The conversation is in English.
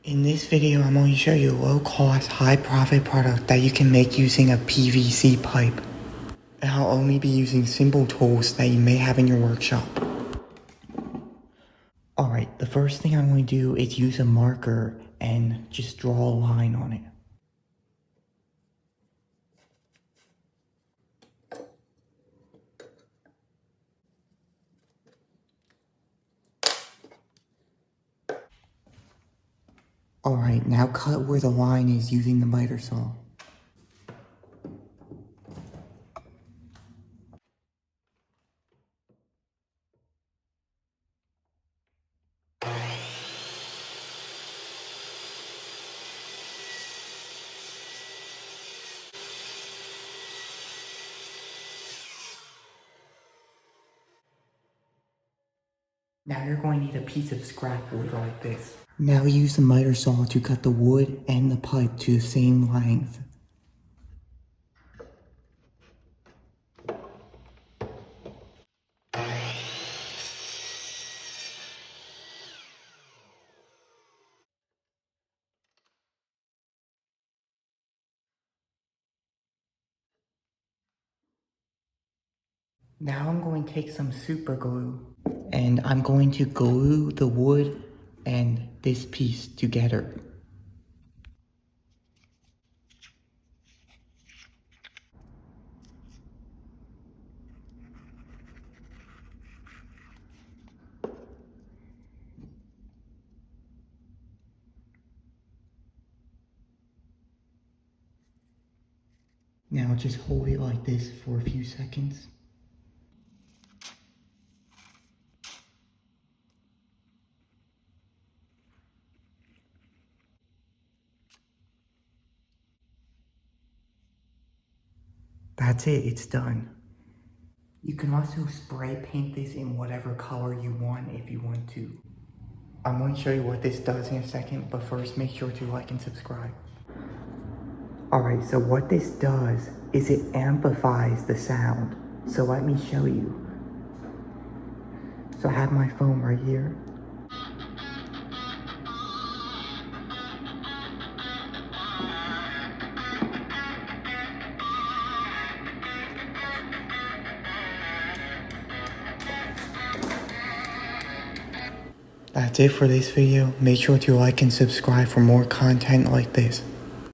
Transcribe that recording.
In this video, I'm going to show you a low-cost, high-profit product that you can make using a PVC pipe. And I'll only be using simple tools that you may have in your workshop. Alright, the first thing I'm going to do is use a marker and just draw a line on it. Alright, now cut where the line is using the miter saw. Now you're going to need a piece of scrap wood like this. Now use the miter saw to cut the wood and the pipe to the same length. Now I'm going to take some super glue and I'm going to glue the wood and this piece together. Now just hold it like this for a few seconds. That's it, it's done. You can also spray paint this in whatever color you want if you want to. I'm going to show you what this does in a second, but first make sure to like and subscribe. Alright, so what this does is it amplifies the sound. So let me show you. So I have my phone right here. That's it for this video. Make sure to like and subscribe for more content like this.